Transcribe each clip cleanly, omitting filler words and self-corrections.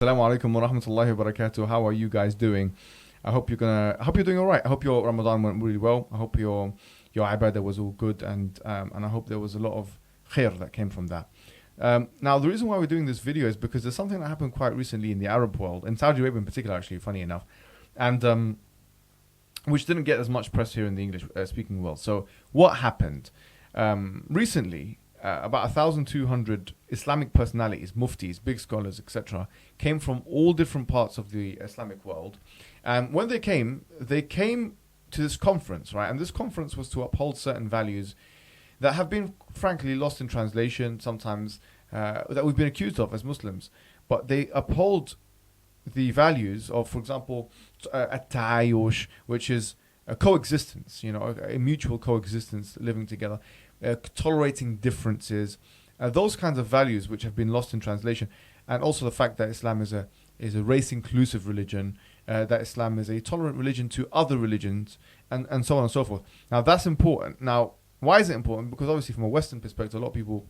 Assalamu alaikum wa rahmatullahi wa barakatuh. How are you guys doing? I hope you're doing all right. I hope your Ramadan went really well. I hope your ibadah was all good, and I hope there was a lot of khair that came from that. Now, the reason why we're doing this video is because there's something that happened quite recently in the Arab world, in Saudi Arabia in particular, actually, funny enough, and which didn't get as much press here in the English speaking world. So, what happened recently? About 1,200 Islamic personalities, muftis, big scholars, etc., came from all different parts of the Islamic world. And when they came to this conference, right? And this conference was to uphold certain values that have been, frankly, lost in translation sometimes, that we've been accused of as Muslims. But they uphold the values of, for example, at-ta'ayush, which is a coexistence, a mutual coexistence, living together. Tolerating differences, those kinds of values which have been lost in translation, and also the fact that Islam is a race inclusive religion, that Islam is a tolerant religion to other religions, and so on and so forth. Now that's important. Now, why is it important? Because obviously from a Western perspective, a lot of people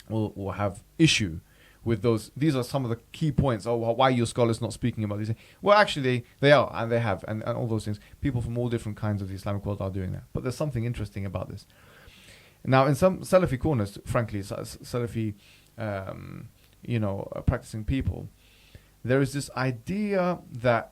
will have issue with those. These are some of the key points. Oh, why are your scholars not speaking about these things? Well, actually, they are, and they have, and all those things. People from all different kinds of the Islamic world are doing that. But there's something interesting about this. Now, in some Salafi corners, frankly, Salafi, practicing people, there is this idea that,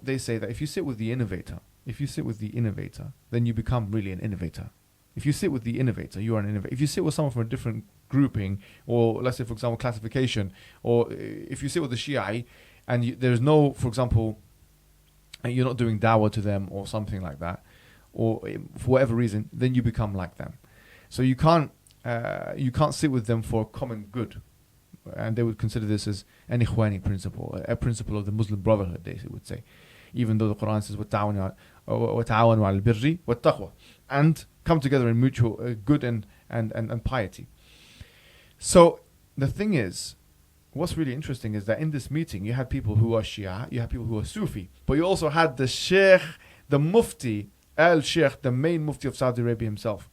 they say that if you sit with the innovator, then you become really an innovator. If you sit with the innovator, you are an innovator. If you sit with someone from a different grouping, or let's say, for example, classification, or if you sit with the Shia, and there's no, for example, you're not doing dawah to them or something like that, or for whatever reason, then you become like them. So you can't sit with them for a common good, and they would consider this as an ikhwani principle, a principle of the Muslim Brotherhood, they would say, even though the Quran says وَتَعَاوَنُوا عَلَى الْبِرِّ وَالتَّقْوَى, and come together in mutual good and piety. So the thing is, what's really interesting is that in this meeting you had people who are Shia, you had people who are Sufi, but you also had the Sheikh, the Mufti, Al-Sheikh, the main Mufti of Saudi Arabia himself.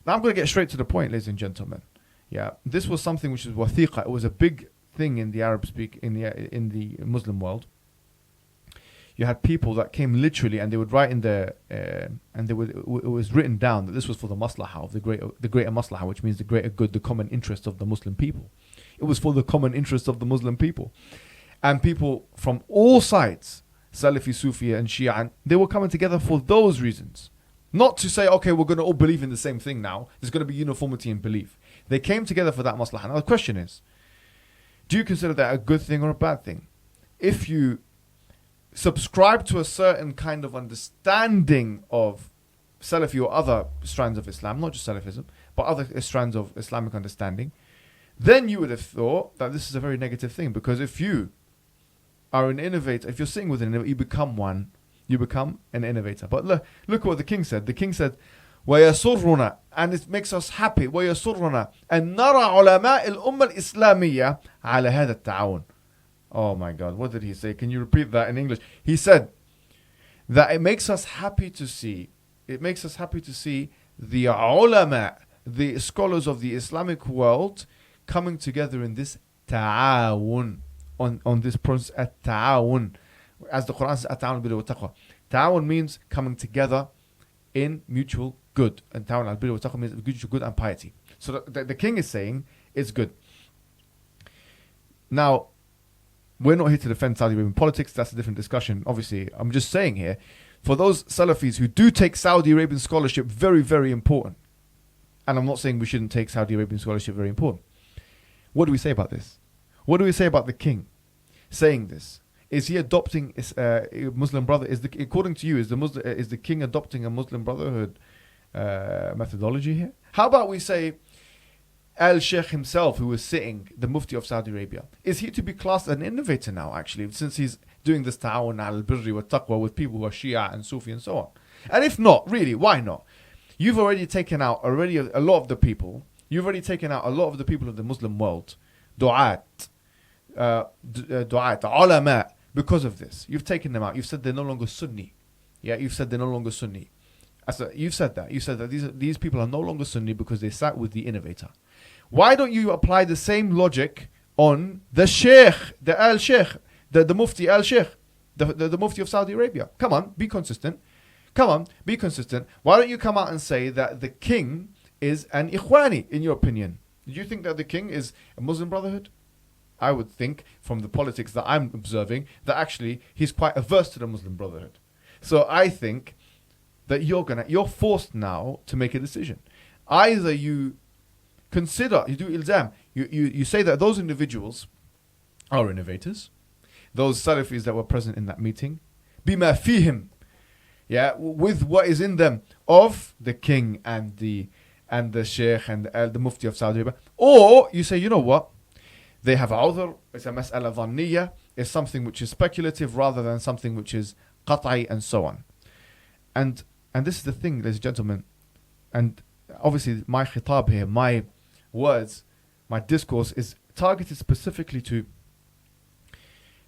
Now I'm going to get straight to the point, ladies and gentlemen. Yeah, this was something which is wathiqa. It was a big thing in the in the Muslim world. You had people that came literally, and they would write in it was written down that this was for the maslahah of the greater maslahah, which means the greater good, the common interest of the Muslim people. It was for the common interest of the Muslim people, and people from all sides, Salafi, Sufi and Shia, they were coming together for those reasons. Not to say, okay, we're going to all believe in the same thing now. There's going to be uniformity in belief. They came together for that maslahah. Now the question is, do you consider that a good thing or a bad thing? If you subscribe to a certain kind of understanding of Salafi or other strands of Islam, not just Salafism, but other strands of Islamic understanding, then you would have thought that this is a very negative thing. Because if you are an innovator, if you're sitting with an innovator, you become an innovator. But look what the king said. The king said, وَيَسُرُّنَا, and it makes us happy, وَيَسُرُّنَا أَن نَرَى عُلَمَاءِ الْأُمَّةِ الْإِسْلَامِيَّةِ عَلَى هَذَا التَّعَاوُنِ. Oh my God, what did he say? Can you repeat that in English? He said that it makes us happy to see the ulama, the scholars of the Islamic world, coming together in this ta'awun, on this process, at-ta'awun. As the Quran says, at-ta'awun bil taqwa. Ta'awun means coming together in mutual good, and ta'awun bil taqwa means mutual good and piety. So the king is saying it's good. Now, we're not here to defend Saudi Arabian politics. That's a different discussion. Obviously, I'm just saying here, for those Salafis who do take Saudi Arabian scholarship very, very important, and I'm not saying we shouldn't take Saudi Arabian scholarship very important. What do we say about this? What do we say about the king saying this? Is he adopting a Muslim brother? According to you, is the king adopting a Muslim Brotherhood methodology here? How about we say Al-Sheikh himself, who was sitting, the Mufti of Saudi Arabia, is he to be classed as an innovator now, actually, since he's doing this ta'awun al-birri wa taqwa with people who are Shia and Sufi and so on? And if not, really, why not? You've already taken out a lot of the people. You've already taken out a lot of the people of the Muslim world, du'at, ulama, because of this. You've taken them out. You've said they're no longer Sunni. Yeah, you've said they're no longer Sunni. You've said that. You said that these people are no longer Sunni because they sat with the innovator. Why don't you apply the same logic on the Sheikh, the Al Sheikh, the Mufti Al Sheikh, the Mufti of Saudi Arabia. Come on, be consistent. Come on, be consistent. Why don't you come out and say that the king is an Ikhwani, in your opinion? Do you think that the king is a Muslim Brotherhood? I would think, from the politics that I'm observing, that actually he's quite averse to the Muslim Brotherhood. So I think that you're forced now to make a decision. Either you consider, you do ilzam, you say that those individuals are innovators, those Salafis that were present in that meeting, bima fihim, yeah, with what is in them of the king and the Sheikh and the Mufti of Saudi Arabia. Or you say, you know what, they have udhr, it's a mas'ala dhanniya, it's something which is speculative rather than something which is qat'i, and so on. And this is the thing, ladies and gentlemen, and obviously my khitab here, my words, my discourse is targeted specifically to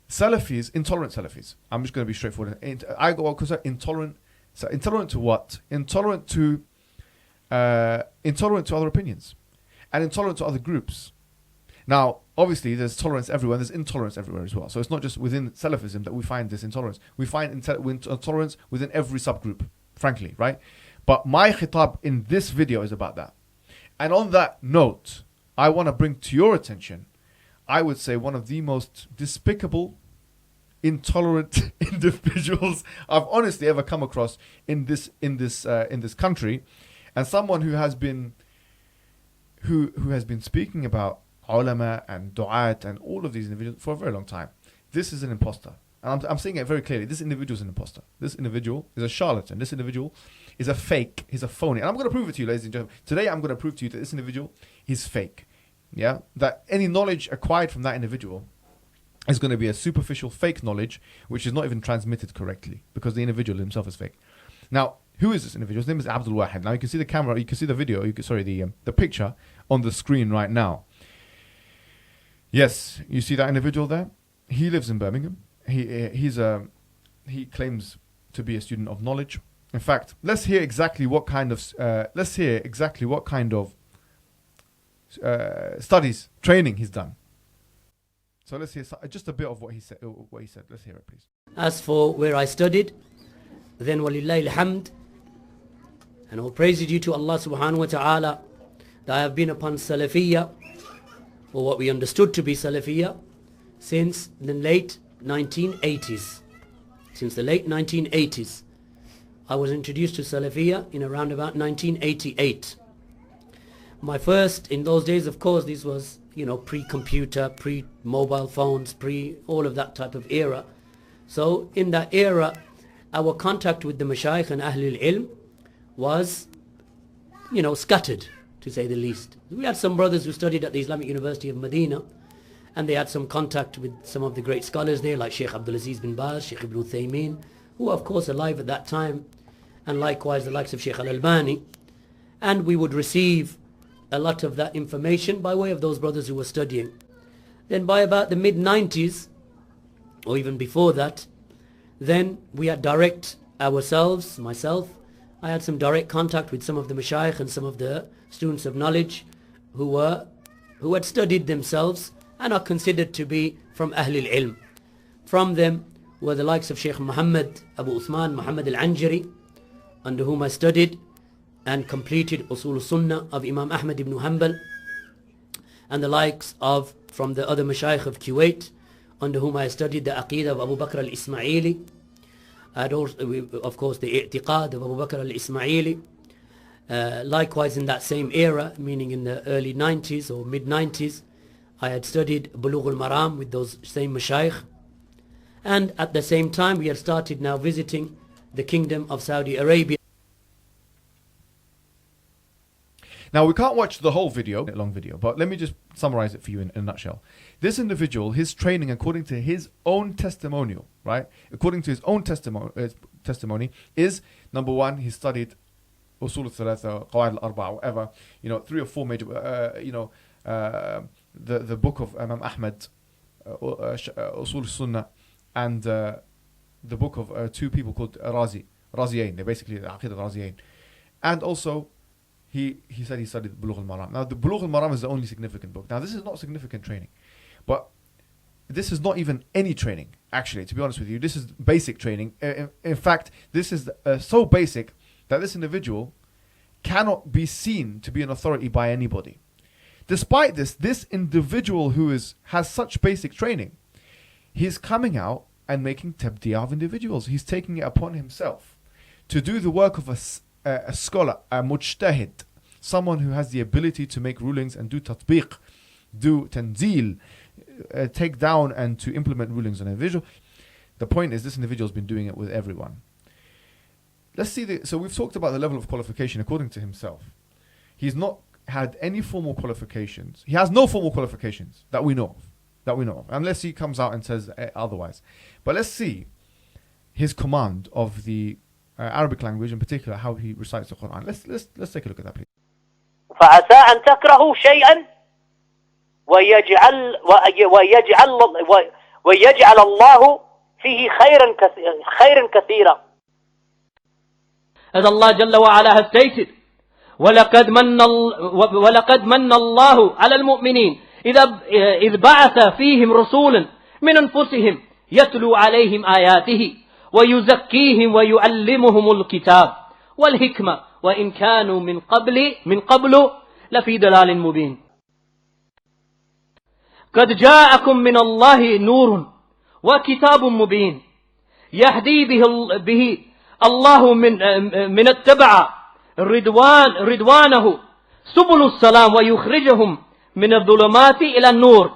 Salafis, intolerant Salafis. I'm just going to be straightforward. I go consider intolerant. So intolerant to what? Intolerant to other opinions, and intolerant to other groups. Now, obviously, there's tolerance everywhere. There's intolerance everywhere as well. So it's not just within Salafism that we find this intolerance. We find intolerance within every subgroup, frankly, right? But my khitab in this video is about that. And on that note, I want to bring to your attention, I would say, one of the most despicable, intolerant individuals I've honestly ever come across in this country, and someone who has been speaking about ulama and du'at and all of these individuals for a very long time. This is an imposter. And I'm saying it very clearly. This individual is an imposter. This individual is a charlatan. This individual is a fake. He's a phony. And I'm going to prove it to you, ladies and gentlemen. Today I'm going to prove to you that this individual is fake. Yeah? That any knowledge acquired from that individual is going to be a superficial fake knowledge which is not even transmitted correctly because the individual himself is fake. Now, who is this individual? His name is Abdul Wahid. Now you can see the camera, you can see the video, the picture on the screen right now. Yes, you see that individual there? He lives in Birmingham. He claims to be a student of knowledge. In fact, let's hear exactly what kind of studies, training he's done. So let's hear just a bit of what he said. Let's hear it, please. As for where I studied, then walillahi alhamd, and all praise is due to Allah subhanahu wa ta'ala, that I have been upon Salafiyya, or what we understood to be Salafiyya, since the late 1980s. Since the late 1980s. I was introduced to Salafiyya in around about 1988. My first, in those days, of course, this was, pre-computer, pre-mobile phones, pre-all of that type of era. So in that era, our contact with the Mashayikh and Ahlul Ilm was, scattered, to say the least. We had some brothers who studied at the Islamic University of Medina, and they had some contact with some of the great scholars there, like Sheikh Abdul Aziz bin Baz, Sheikh Ibn Uthaymeen, who were of course alive at that time, and likewise the likes of Sheikh Al-Albani. And we would receive a lot of that information by way of those brothers who were studying. Then by about the mid-90s, or even before that, then we had myself, I had some direct contact with some of the mashayikh and some of the students of knowledge who had studied themselves and are considered to be from Ahlul Ilm. From them were the likes of Sheikh Mohammed, Abu Uthman, Muhammad al-Anjari, under whom I studied and completed Usul Sunnah of Imam Ahmad ibn Hanbal, and the likes of, from the other mashayikh of Kuwait, under whom I studied the Aqidah of Abu Bakr al-Ismaili. I had also, of course, the I'tiqad of Abu Bakr al-Ismaili. Likewise in that same era, meaning in the early 90s or mid-90s, I had studied Bulugh al-Maram with those same mashayikh. And at the same time, we had started now visiting the Kingdom of Saudi Arabia. Now, we can't watch the whole video, a long video, but let me just summarize it for you in a nutshell. This individual, his training, according to his own testimonial, right? According to his own testimony is, number one, he studied Usul al-Thalatha, Qawaid al-Arba'a, whatever, 3 or 4 major, the book of Imam Ahmad, Usul al-Sunnah, and the book of 2 people called Raziyain. They're basically the Aqidah Raziyain. And also, he said he studied Bulugh al-Maram. Now, the Bulugh al-Maram is the only significant book. Now, this is not significant training. But this is not even any training, actually, to be honest with you. This is basic training. In fact, this is so basic that this individual cannot be seen to be an authority by anybody. Despite this individual who has such basic training, he's coming out and making tabdi'ah of individuals. He's taking it upon himself to do the work of a scholar, a mujtahid, someone who has the ability to make rulings and do tatbiq, do tanzil, take down and to implement rulings on an individual. The point is, this individual has been doing it with everyone. Let's see. So we've talked about the level of qualification according to himself. He's not had any formal qualifications. He has no formal qualifications that we know of, unless he comes out and says otherwise. But let's see his command of the Arabic language, in particular, how he recites the Quran. Let's take a look at that, please. فعسى أن تكرهوا شيئا ويجعل الله فيه خيرا كثيرا. As Allah Jalla wa Ala has stated, وَلَقَدْ مَنَّ اللَّهُ عَلَى الْمُؤْمِنِينَ إذ بعث فيهم رسولا من أنفسهم يتلو عليهم آياته ويزكيهم ويعلمهم الكتاب والحكمة وإن كانوا من قبل لفي ضلال مبين. قد جاءكم من الله نور وكتاب مبين يهدي به الله من اتبع رضوانه سبل السلام ويخرجهم من الظلمات إلى النور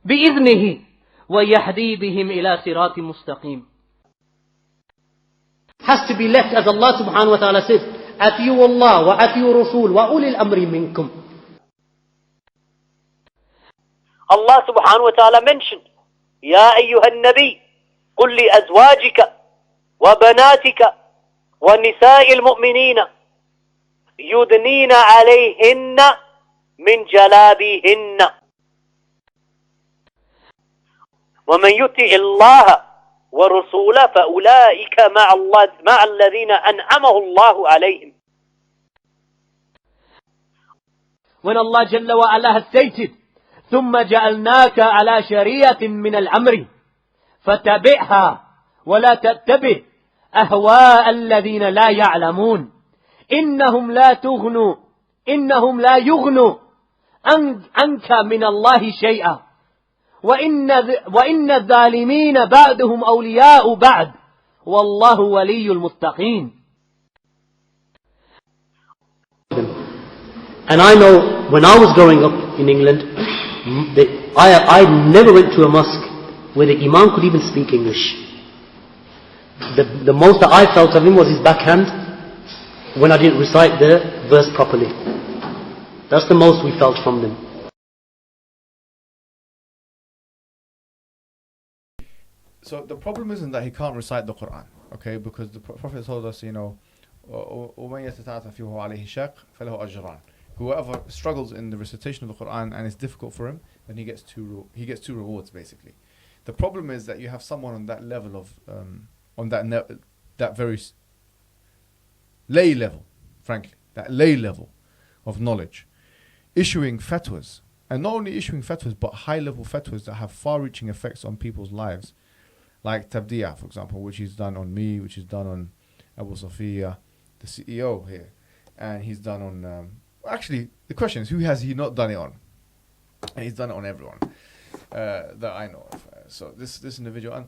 بإذنه ويهدي بهم إلى صراط مستقيم. Has to be left as Allah subhanahu wa ta'ala says, أَتِيُوا اللَّهَ وَأَتِيُوا رَسُولَ وَأُولِي الْأَمْرِ مِنْكُمْ. Allah subhanahu wa ta'ala mentioned, يا أيها النبي قل لأزواجك وبناتك ونساء المؤمنين يدنين عليهن من جلابيهن ومن يطع الله ورسوله فأولئك مع الذين أنعمه الله عليهم. When Allah Jalla wa Ala has stated, ثم جعلناك على شريعة من الأمر فتبعها ولا تتبع أهواء الذين لا يعلمون إنهم لا يغنوا عنك من الله شيئا وإن الظالمين بعدهم أولياء بعد والله ولي المتقين. And I know when I was growing up in England, I never went to a mosque where the Imam could even speak English. The most that I felt of him was his backhand when I didn't recite the verse properly. That's the most we felt from them. So the problem isn't that he can't recite the Quran, okay? Because the Prophet told us, وَمَنْ يَتَتَعَتَ فِيهُ عَلَيْهِ شَاقٌ فَلَهُ أَجْرَانِ. Whoever struggles in the recitation of the Quran and it's difficult for him, then he gets two rewards, basically. The problem is that you have someone on that level of that very lay level, frankly, that lay level of knowledge, issuing fatwas, and not only issuing fatwas but high level fatwas that have far-reaching effects on people's lives, like tabdi'ah, for example, which he's done on me, which he's done on Abu Safiya, the CEO here, and he's done on actually, the question is, who has he not done it on? And he's done it on everyone that I know of. So this individual, and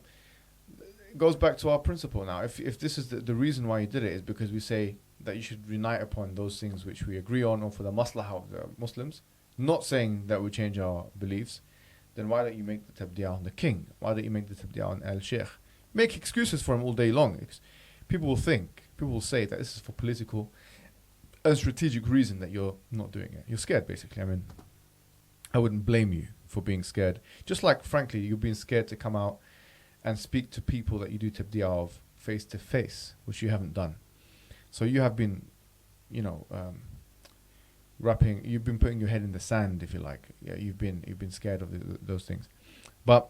it goes back to our principle now. If this is the reason why he did it is because we say that you should unite upon those things which we agree on or for the maslahah of the Muslims, not saying that we change our beliefs, then why don't you make the tabdi'ah on the king? Why don't you make the tabdi'ah on al-sheikh? Make excuses for him all day long. People will say that this is for political and strategic reason that you're not doing it. You're scared, basically. I mean, I wouldn't blame you for being scared. Just like, frankly, you're being scared to come out and speak to people that you do tabdi'ah of face to face, which you haven't done. So you have been, you've been putting your head in the sand, if you like. Yeah, you've been scared of those things. But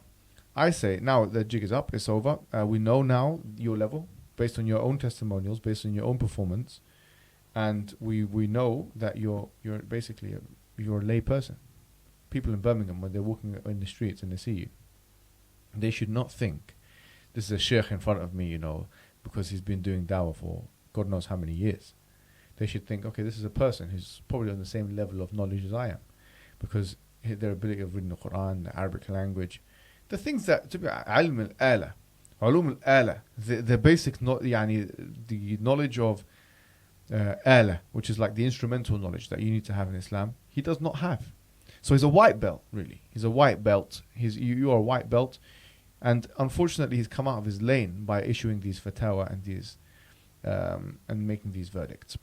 I say, now the jig is up, it's over. We know now your level, based on your own testimonials, based on your own performance. And we know that you're basically you're a lay person, people in Birmingham, when they're walking in the streets and they see you, they should not think, this is a sheikh in front of me, you know, because he's been doing dawah for God knows how many years. They should think, okay, this is a person who's probably on the same level of knowledge as I am, because their ability of reading the Quran, the Arabic language, the things that, to be ilm al-ala, ulum al-ala, the basic, the knowledge of ala, which is like the instrumental knowledge that you need to have in Islam, he does not have. So he's a white belt, really. He's a white belt. You are a white belt. And unfortunately, he's come out of his lane by issuing these fatwa and these and making these verdicts.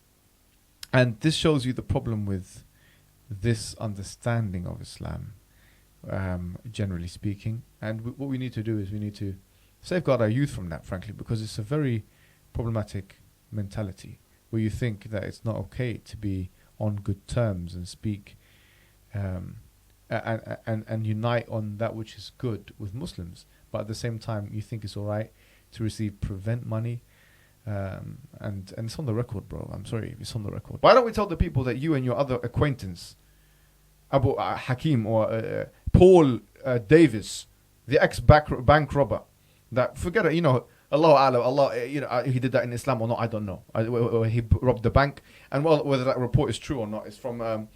And this shows you the problem with this understanding of Islam, generally speaking. And what we need to do is we need to safeguard our youth from that, frankly, because it's a very problematic mentality where you think that it's not okay to be on good terms and speak and unite on that which is good with Muslims, but at the same time you think it's all right to receive prevent money, and it's on the record, bro. I'm sorry, it's on the record. Why don't we tell the people that you and your other acquaintance, Abu Hakim or Paul Davis, the ex-bank robber, that, forget it, you know, Allah, you know, he did that in Islam or not, I don't know. He robbed the bank, and well, whether that report is true or not is from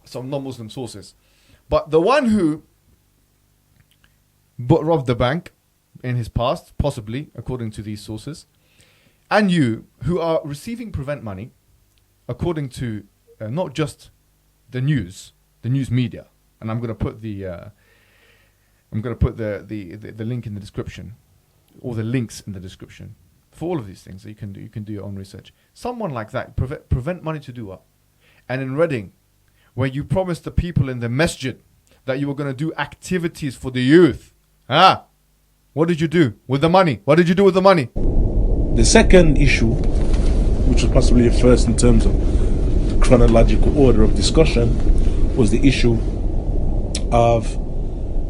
some non-Muslim sources. But the one who robbed the bank in his past, possibly, according to these sources, and you, who are receiving prevent money, according to not just the news media, and I'm going to put the link in the description, or the links in the description for all of these things that you can do. You can do your own research. Someone like that, prevent money to do what? And in Reading, where you promised the people in the masjid that you were going to do activities for the youth. What did you do with the money? What did you do with the money? The second issue, which was possibly the first in terms of the chronological order of discussion, was the issue of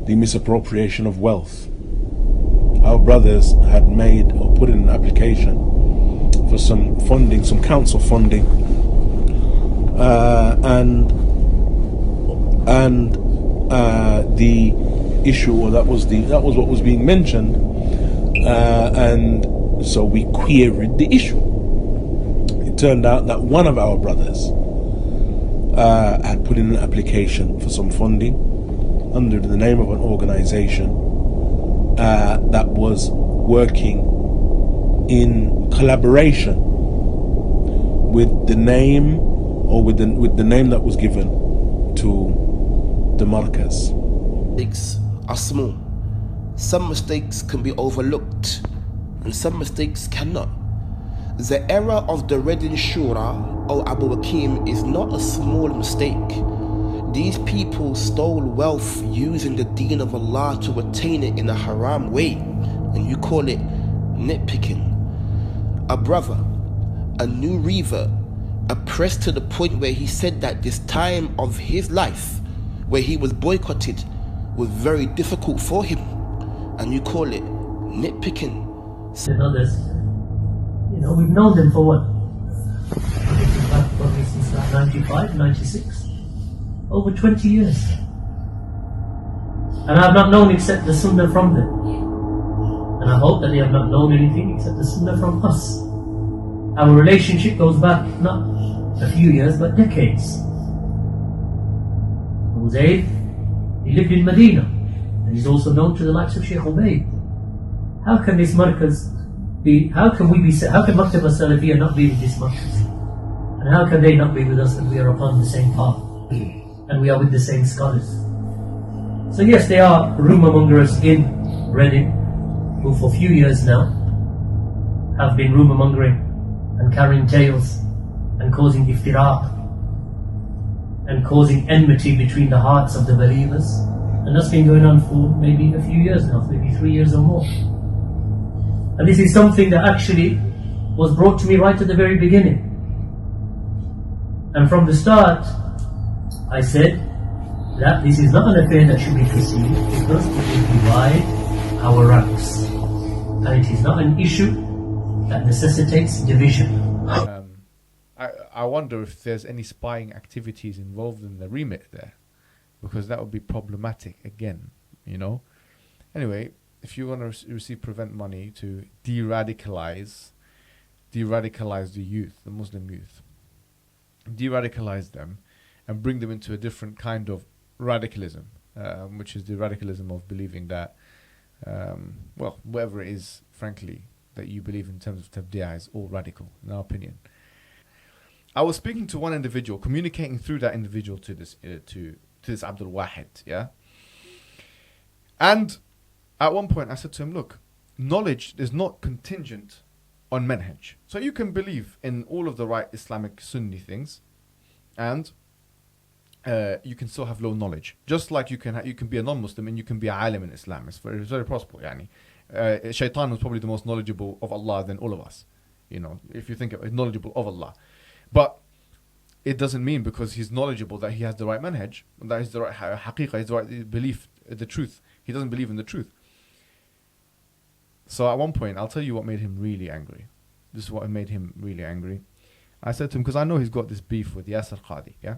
the misappropriation of wealth. Our brothers had made or put in an application for some funding, some council funding, and the issue, or that was what was being mentioned, and so we queried the issue. It turned out that one of our brothers had put in an application for some funding under the name of an organization that was working in collaboration with the name, or with the name that was given to the markaz. Mistakes are small. Some mistakes can be overlooked, and some mistakes cannot. The error of the Reading Shura, O Abu Hakim, is not a small mistake. These people stole wealth using the deen of Allah to attain it in a haram way, and you call it nitpicking. A brother, a new revert, oppressed to the point where he said that this time of his life, where he was boycotted, was very difficult for him, and you call it nitpicking. And others, you know, we've known them for what? Probably since like 95, 96. Over 20 years. And I have not known except the sunnah from them. And I hope that they have not known anything except the sunnah from us. Our relationship goes back not a few years but decades. Abu Zayd, he lived in Medina, and he's also known to the likes of Sheikh Ubaid. How can this markaz be, how can Maktab al-Salafiyya not be with this markaz? And how can they not be with us when we are upon the same path? And we are with the same scholars. So yes, they are rumour mongers in Reading, who for a few years now have been rumour mongering and carrying tales and causing iftiraq and causing enmity between the hearts of the believers. And that's been going on for maybe a few years now, maybe 3 years or more. And this is something that actually was brought to me right at the very beginning. And from the start, I said that this is not an affair that should be perceived because it will divide our ranks. And it is not an issue that necessitates division. I wonder if there's any spying activities involved in the remit there. because that would be problematic again, you know. Anyway, if you want to receive prevent money to de-radicalize the youth, the Muslim youth, de-radicalize them and bring them into a different kind of radicalism, which is the radicalism of believing that, well, whatever it is, frankly, that you believe in terms of tabdi'ah is all radical, in our opinion. I was speaking to one individual, communicating through that individual to this Abdul Wahid, yeah? And at one point I said to him, look, knowledge is not contingent on manhaj. So you can believe in all of the right Islamic Sunni things, and you can still have low knowledge. Just like you can be a non-Muslim and you can be a alim in Islam. It's very possible. Yani, Shaitan was probably the most knowledgeable of Allah than all of us. You know, if you think of it, knowledgeable of Allah. But it doesn't mean because he's knowledgeable that he has the right manhaj, that he's the right haqiqah, he's the right belief, the truth. He doesn't believe in the truth. So at one point, I'll tell you what made him really angry. This is what made him really angry. I said to him, because I know he's got this beef with Yasser Qadi, yeah?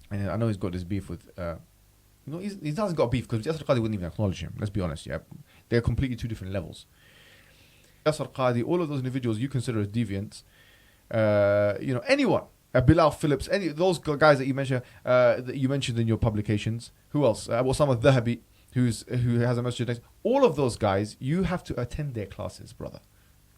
And I know he's got this beef with... no, he hasn't got beef because Yasser Qadi wouldn't even acknowledge him. Let's be honest, yeah? They're completely two different levels. Yasser Qadi, all of those individuals you consider as deviants, you know, anyone, Bilal Phillips, any those guys that you mentioned in your publications. Who else? Osama Dhahabi, who has a masjid. All of those guys, you have to attend their classes, brother.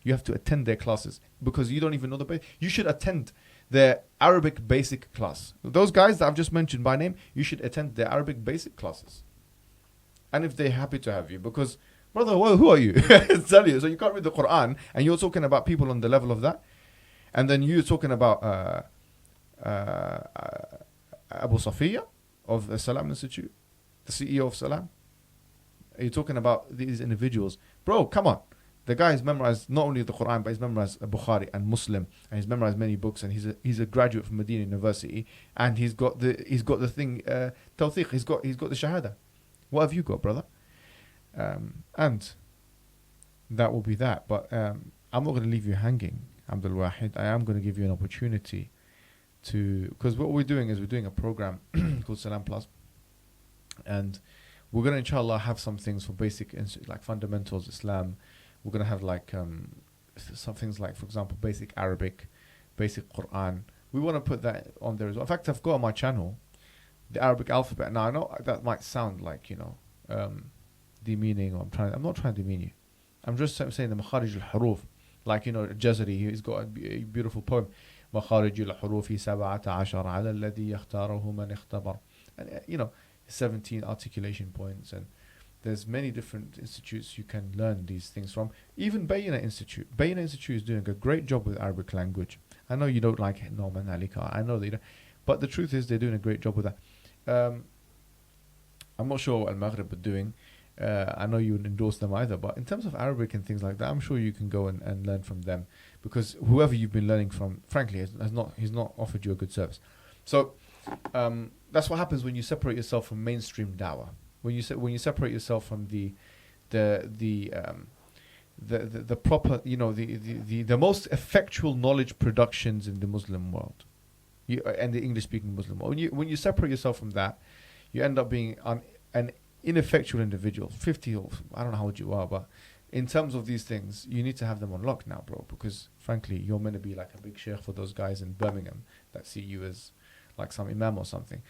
You have to attend their classes because you don't even know the basics. You should attend their Arabic basic class. Those guys that I've just mentioned by name, you should attend their Arabic basic classes. And if they're happy to have you, because brother, well, who are you? Tell you. So you can't read the Quran, and you're talking about people on the level of that, and then you're talking about Abu Safiya of the Salam Institute, the CEO of Salam. You're talking about these individuals, bro. Come on. The guy has memorized not only the Quran, but he's memorized Bukhari and Muslim, and he's memorized many books, and he's a graduate from Medina University, and he's got the thing Tawthiq, he's got the Shahada. What have you got, brother? And that will be that. But I'm not going to leave you hanging, Abdul Wahid. I am going to give you an opportunity to, because what we're doing is we're doing a program called Salam Plus, and we're going to inshallah have some things for basic like fundamentals Islam. We're going to have like some things like, for example, basic Arabic, basic Quran. We want to put that on there as well. In fact, I've got on my channel the Arabic alphabet. Now I know that might sound like, you know, demeaning, or I'm not trying to demean you. I'm just saying the makharij al-huruf, like, you know, Jazari, he's got a beautiful poem, makharij al-huruf 17 على الذي يختاره من اختبر, and you know, 17 articulation points, and there's many different institutes you can learn these things from. Even Bayna Institute is doing a great job with Arabic language. I know you don't like Norman Alika, I know that you don't, but the truth is they're doing a great job with that. I'm not sure what Al-Maghrib are doing. I know you would endorse them either, but in terms of Arabic and things like that, I'm sure you can go and learn from them, because whoever you've been learning from, frankly, he's not offered you a good service. So that's what happens when you separate yourself from mainstream dawah. When you separate yourself from the proper, you know, the most effectual knowledge productions in the Muslim world, and the English-speaking Muslim world. When you separate yourself from that, you end up being an ineffectual individual. 50, or I don't know how old you are, but in terms of these things, you need to have them on lock now, bro. Because frankly, you're meant to be like a big sheikh for those guys in Birmingham that see you as like some imam or something.